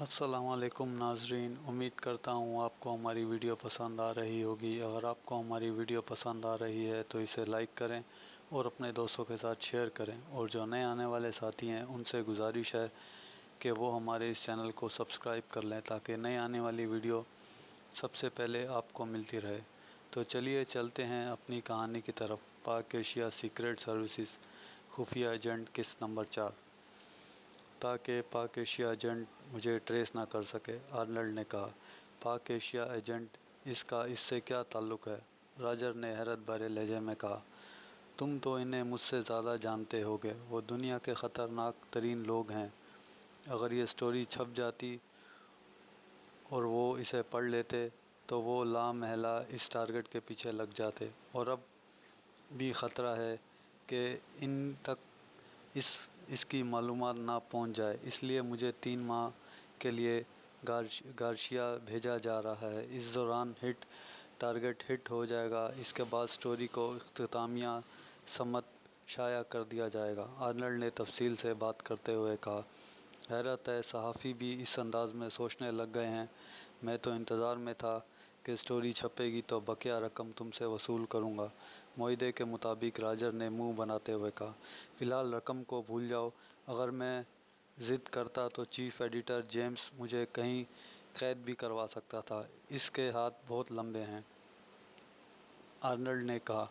السلام علیکم ناظرین، امید کرتا ہوں آپ کو ہماری ویڈیو پسند آ رہی ہوگی۔ اگر آپ کو ہماری ویڈیو پسند آ رہی ہے تو اسے لائک کریں اور اپنے دوستوں کے ساتھ شیئر کریں، اور جو نئے آنے والے ساتھی ہیں ان سے گزارش ہے کہ وہ ہمارے اس چینل کو سبسکرائب کر لیں تاکہ نئے آنے والی ویڈیو سب سے پہلے آپ کو ملتی رہے۔ تو چلیے چلتے ہیں اپنی کہانی کی طرف۔ پاک ایشیا سیکریٹ سروسز خفیہ ایجنٹ قسط نمبر 4۔ تاکہ پاک ایشیا ایجنٹ مجھے ٹریس نہ کر سکے، آرنلڈ نے کہا۔ پاک ایشیا ایجنٹ، اس سے کیا تعلق ہے؟ راجر نے حیرت بھرے لہجے میں کہا۔ تم تو انہیں مجھ سے زیادہ جانتے ہوگے، وہ دنیا کے خطرناک ترین لوگ ہیں۔ اگر یہ سٹوری چھپ جاتی اور وہ اسے پڑھ لیتے تو وہ لا محالہ اس ٹارگٹ کے پیچھے لگ جاتے، اور اب بھی خطرہ ہے کہ ان تک اس کی معلومات نہ پہنچ جائے۔ اس لیے مجھے 3 ماہ کے لیے گارشیا بھیجا جا رہا ہے۔ اس دوران ٹارگٹ ہٹ ہو جائے گا، اس کے بعد سٹوری کو اختتامیہ سمت شائع کر دیا جائے گا، آرنلڈ نے تفصیل سے بات کرتے ہوئے کہا۔ حیرت ہے، صحافی بھی اس انداز میں سوچنے لگ گئے ہیں۔ میں تو انتظار میں تھا کہ سٹوری چھپے گی تو بقیہ رقم تم سے وصول کروں گا، معاہدے کے مطابق، راجر نے منہ بناتے ہوئے کہا۔ فی الحال رقم کو بھول جاؤ۔ اگر میں ضد کرتا تو چیف ایڈیٹر جیمز مجھے کہیں قید بھی کروا سکتا تھا، اس کے ہاتھ بہت لمبے ہیں، آرنلڈ نے کہا۔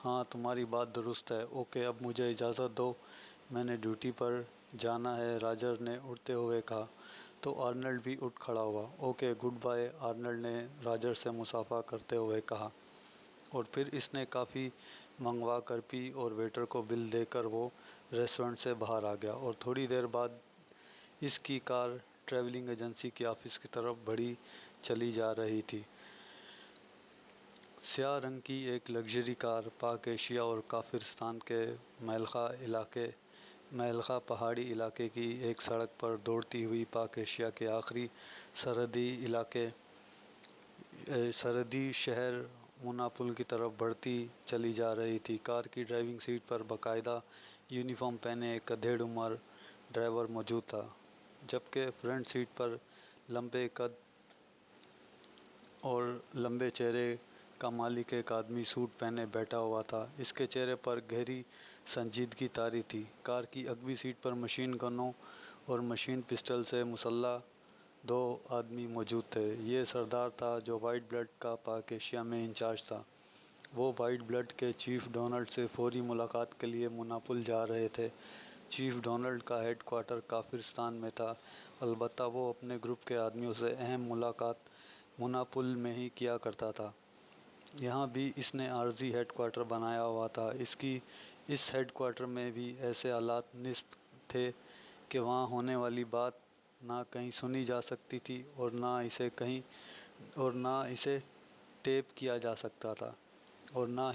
ہاں، تمہاری بات درست ہے۔ اوکے، اب مجھے اجازت دو، میں نے ڈیوٹی پر جانا ہے، راجر نے اٹھتے ہوئے کہا۔ تو آرنلڈ بھی اٹھ کھڑا ہوا۔ اوکے، گڈ بائے، آرنلڈ نے راجر سے مصافحہ کرتے ہوئے کہا، اور پھر اس نے کافی منگوا کر پی اور ویٹر کو بل دے کر وہ ریسٹورنٹ سے باہر آ گیا، اور تھوڑی دیر بعد اس کی کار ٹریولنگ ایجنسی کے آفس کی طرف بڑھی چلی جا رہی تھی۔ سیاہ رنگ کی ایک لگژری کار پاک ایشیا اور کافرستان کے ملخا پہاڑی علاقے کی ایک سڑک پر دوڑتی ہوئی پاک ایشیا کے آخری سرحدی شہر موناپل کی طرف بڑھتی چلی جا رہی تھی۔ کار کی ڈرائیونگ سیٹ پر باقاعدہ یونیفارم پہنے ایک ادھیڑ عمر ڈرائیور موجود تھا، جبکہ فرنٹ سیٹ پر لمبے قد اور لمبے چہرے کا مالک ایک آدمی سوٹ پہنے بیٹھا ہوا تھا۔ اس کے چہرے پر گہری سنجیدگی طاری تھی۔ کار کی اگلی سیٹ پر مشین گنوں اور مشین پسٹل سے مسلح 2 آدمی موجود تھے۔ یہ سردار تھا جو وائٹ بلڈ کا پاک ایشیا میں انچارج تھا۔ وہ وائٹ بلڈ کے چیف ڈونلڈ سے فوری ملاقات کے لیے موناپل جا رہے تھے۔ چیف ڈونلڈ کا ہیڈ کوارٹر کافرستان میں تھا، البتہ وہ اپنے گروپ کے آدمیوں سے اہم ملاقات موناپل میں ہی کیا کرتا تھا۔ یہاں بھی اس نے عارضی ہیڈ کوارٹر بنایا ہوا تھا۔ اس ہیڈ کوارٹر میں بھی ایسے آلات نصب تھے کہ وہاں ہونے والی بات نہ کہیں سنی جا سکتی تھی اور نہ اسے ٹیپ کیا جا سکتا تھا، اور نہ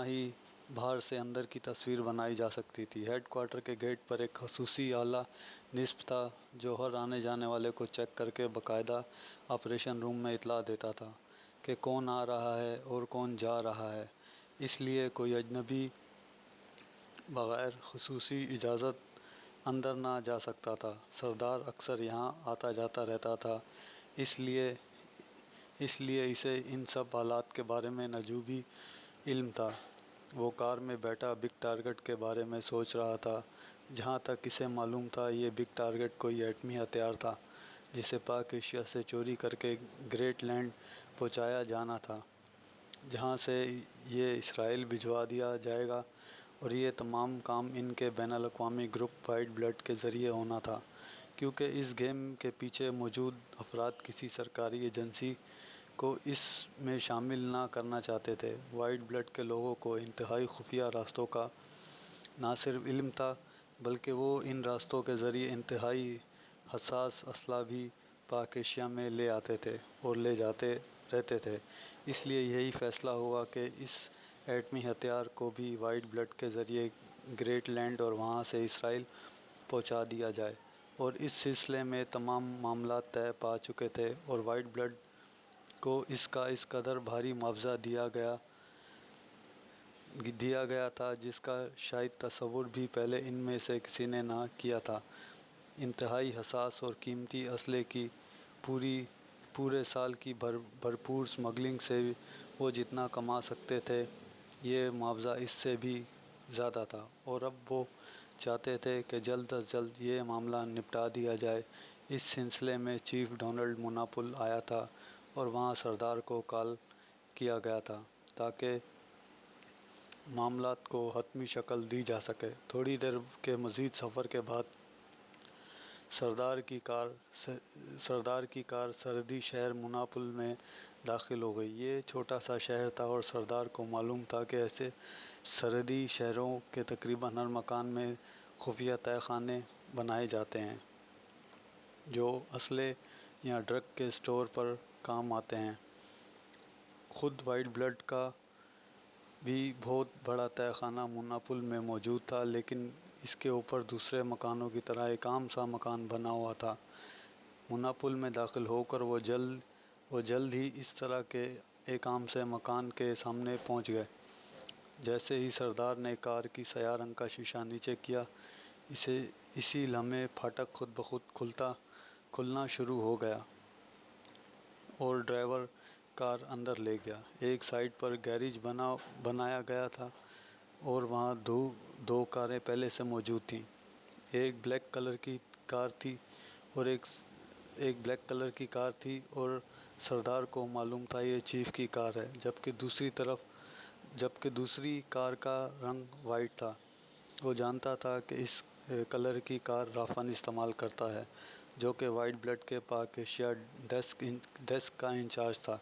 ہی باہر سے اندر کی تصویر بنائی جا سکتی تھی۔ ہیڈ کوارٹر کے گیٹ پر ایک خصوصی آلہ نصب تھا جو ہر آنے جانے والے کو چیک کر کے باقاعدہ آپریشن روم میں اطلاع دیتا تھا کہ کون آ رہا ہے اور کون جا رہا ہے، اس لیے کوئی اجنبی بغیر خصوصی اجازت اندر نہ جا سکتا تھا۔ سردار اکثر یہاں آتا جاتا رہتا تھا، اس لیے اسے ان سب آلات کے بارے میں نجومی علم تھا۔ وہ کار میں بیٹھا بگ ٹارگٹ کے بارے میں سوچ رہا تھا۔ جہاں تک اسے معلوم تھا، یہ بگ ٹارگٹ کوئی ایٹمی ہتھیار تھا جسے پاک ایشیا سے چوری کر کے گریٹ لینڈ پہنچایا جانا تھا، جہاں سے یہ اسرائیل بھجوا دیا جائے گا، اور یہ تمام کام ان کے بین الاقوامی گروپ وائٹ بلڈ کے ذریعے ہونا تھا، کیونکہ اس گیم کے پیچھے موجود افراد کسی سرکاری ایجنسی کو اس میں شامل نہ کرنا چاہتے تھے۔ وائٹ بلڈ کے لوگوں کو انتہائی خفیہ راستوں کا نہ صرف علم تھا، بلکہ وہ ان راستوں کے ذریعے انتہائی حساس اسلحہ بھی پاک ایشیا میں لے آتے تھے اور لے جاتے رہتے تھے۔ اس لیے یہی فیصلہ ہوا کہ اس ایٹمی ہتھیار کو بھی وائٹ بلڈ کے ذریعے گریٹ لینڈ اور وہاں سے اسرائیل پہنچا دیا جائے، اور اس سلسلے میں تمام معاملات طے پا چکے تھے، اور وائٹ بلڈ کو اس کا اس قدر بھاری معاوضہ دیا گیا تھا جس کا شاید تصور بھی پہلے ان میں سے کسی نے نہ کیا تھا۔ انتہائی حساس اور قیمتی اسلحے کی پورے سال کی بھرپور اسمگلنگ سے وہ جتنا کما سکتے تھے، یہ معاوضہ اس سے بھی زیادہ تھا، اور اب وہ چاہتے تھے کہ جلد از جلد یہ معاملہ نپٹا دیا جائے۔ اس سلسلے میں چیف ڈونلڈ موناپل آیا تھا اور وہاں سردار کو کال کیا گیا تھا تاکہ معاملات کو حتمی شکل دی جا سکے۔ تھوڑی دیر کے مزید سفر کے بعد سردار کی کار سرحدی شہر موناپل میں داخل ہو گئی۔ یہ چھوٹا سا شہر تھا اور سردار کو معلوم تھا کہ ایسے سرحدی شہروں کے تقریباً ہر مکان میں خفیہ تہہ خانے بنائے جاتے ہیں جو اسلحے یا ڈرگ کے اسٹور پر کام آتے ہیں۔ خود وائٹ بلڈ کا بھی بہت بڑا تہہ خانہ موناپل میں موجود تھا، لیکن اس کے اوپر دوسرے مکانوں کی طرح ایک عام سا مکان بنا ہوا تھا۔ موناپل میں داخل ہو کر وہ جلد ہی اس طرح کے ایک عام سے مکان کے سامنے پہنچ گئے۔ جیسے ہی سردار نے کار کی سیاہ رنگ کا شیشہ نیچے کیا، اسی لمحے پھاٹک خود بخود کھلنا شروع ہو گیا اور ڈرائیور کار اندر لے گیا۔ ایک سائٹ پر گیراج بنایا گیا تھا اور وہاں دو کاریں پہلے سے موجود تھیں۔ ایک بلیک کلر کی کار تھی اور سردار کو معلوم تھا یہ چیف کی کار ہے، جبکہ دوسری کار کا رنگ وائٹ تھا۔ وہ جانتا تھا کہ اس کلر کی کار رافن استعمال کرتا ہے، جو کہ وائٹ بلڈ کے پاک ایشیا ڈیسک کا انچارج تھا۔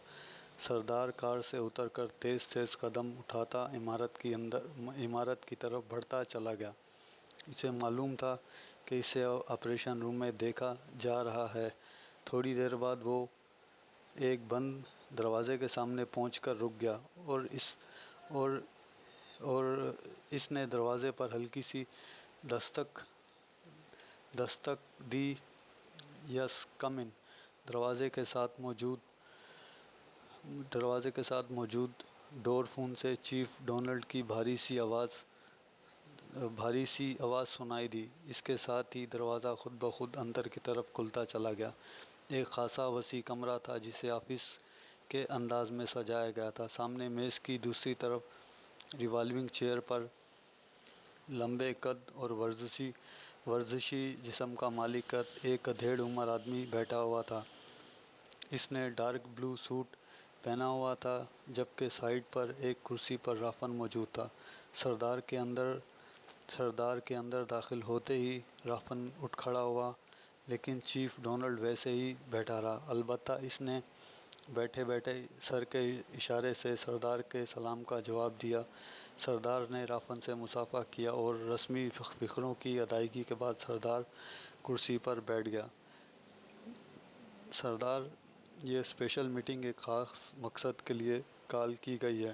سردار کار سے اتر کر تیز قدم اٹھاتا عمارت کی طرف بڑھتا چلا گیا۔ اسے معلوم تھا کہ اسے آپریشن روم میں دیکھا جا رہا ہے۔ تھوڑی دیر بعد وہ ایک بند دروازے کے سامنے پہنچ کر رک گیا اور اس نے دروازے پر ہلکی سی دستک دی۔ یس کم ان۔ دروازے کے ساتھ موجود ڈور فون سے چیف ڈونلڈ کی بھاری سی آواز سنائی دی۔ اس کے ساتھ ہی دروازہ خود بخود اندر کی طرف کھلتا چلا گیا۔ ایک خاصا وسیع کمرہ تھا جسے آفس کے انداز میں سجایا گیا تھا۔ سامنے میز کی دوسری طرف ریوالونگ چیئر پر لمبے قد اور ورزشی جسم کا مالک ایک ادھیڑ عمر آدمی بیٹھا ہوا تھا۔ اس نے ڈارک بلو سوٹ پہنا ہوا تھا، جبکہ سائڈ پر ایک کرسی پر رافن موجود تھا۔ سردار کے اندر داخل ہوتے ہی رافن اٹھ کھڑا ہوا، لیکن چیف ڈونلڈ ویسے ہی بیٹھا رہا۔ البتہ اس نے بیٹھے سر کے اشارے سے سردار کے سلام کا جواب دیا۔ سردار نے رافن سے مصافحہ کیا اور رسمی فقروں کی ادائیگی کے بعد سردار کرسی پر بیٹھ گیا۔ سردار، یہ اسپیشل میٹنگ ایک خاص مقصد کے لیے کال کی گئی ہے۔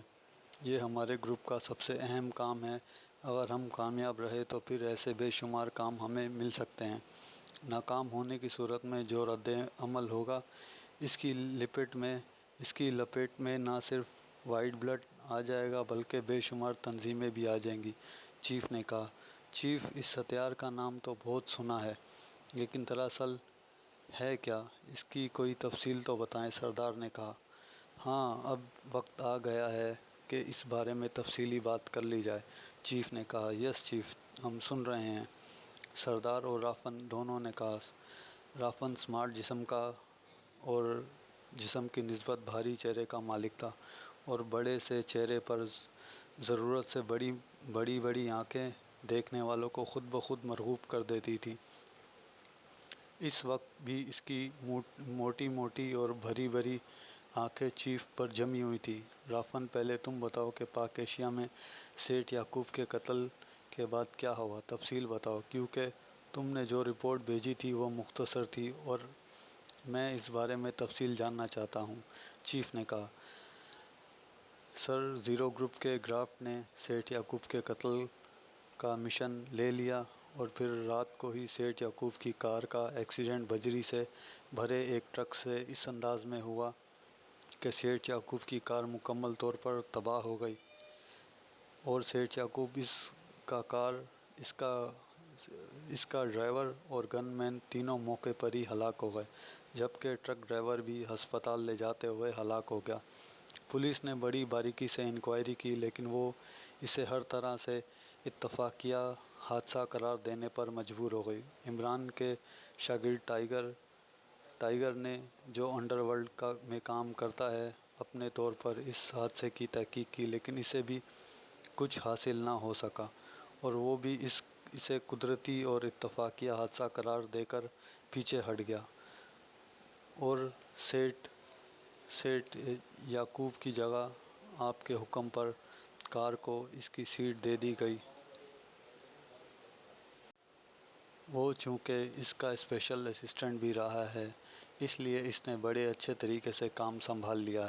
یہ ہمارے گروپ کا سب سے اہم کام ہے۔ اگر ہم کامیاب رہے تو پھر ایسے بے شمار کام ہمیں مل سکتے ہیں۔ ناکام ہونے کی صورت میں جو رد عمل ہوگا، اس کی لپیٹ میں نہ صرف وائٹ بلڈ آ جائے گا بلکہ بے شمار تنظیمیں بھی آ جائیں گی، چیف نے کہا۔ چیف، اس ہتھیار کا نام تو بہت سنا ہے، لیکن دراصل ہے کیا؟ اس کی کوئی تفصیل تو بتائیں، سردار نے کہا۔ ہاں، اب وقت آ گیا ہے کہ اس بارے میں تفصیلی بات کر لی جائے، چیف نے کہا۔ یس چیف، ہم سن رہے ہیں، سردار اور رافن دونوں نے کہا۔ رافن اسمارٹ جسم کا اور جسم کی نسبت بھاری چہرے کا مالک تھا، اور بڑے سے چہرے پر ضرورت سے بڑی آنکھیں دیکھنے والوں کو خود بخود مرغوب کر دیتی تھیں۔ اس وقت بھی اس کی موٹی اور بھری آنکھیں چیف پر جمی ہوئی تھیں۔ رافن، پہلے تم بتاؤ کہ پاک ایشیا میں سیٹھ یعقوب کے قتل کے بعد کیا ہوا، تفصیل بتاؤ، کیونکہ تم نے جو رپورٹ بھیجی تھی وہ مختصر تھی اور میں اس بارے میں تفصیل جاننا چاہتا ہوں، چیف نے کہا۔ سر، زیرو گروپ کے گرافٹ نے سیٹھ یعقوب کے قتل کا مشن لے لیا اور پھر رات کو ہی سیٹھ یعقوب کی کار کا ایکسیڈنٹ بجری سے بھرے ایک ٹرک سے اس انداز میں ہوا کہ سیٹھ یعقوب کی کار مکمل طور پر تباہ ہو گئی اور سیٹھ یعقوب اس کا اس کا ڈرائیور اور گن مین تینوں موقع پر ہی ہلاک ہو گئے، جبکہ ٹرک ڈرائیور بھی ہسپتال لے جاتے ہوئے ہلاک ہو گیا۔ پولیس نے بڑی باریکی سے انکوائری کی، لیکن وہ اسے ہر طرح سے اتفاقیہ حادثہ قرار دینے پر مجبور ہو گئی۔ عمران کے شاگرد ٹائیگر نے، جو انڈر ورلڈ میں کام کرتا ہے، اپنے طور پر اس حادثے کی تحقیق کی، لیکن اسے بھی کچھ حاصل نہ ہو سکا، اور وہ بھی اسے قدرتی اور اتفاقیہ حادثہ قرار دے کر پیچھے ہٹ گیا، اور سیٹ یعقوب کی جگہ آپ کے حکم پر کار کو اس کی سیٹ دے دی گئی۔ وہ چونکہ اس کا اسپیشل اسسٹنٹ بھی رہا ہے، اس لیے اس نے بڑے اچھے طریقے سے کام سنبھال لیا ہے۔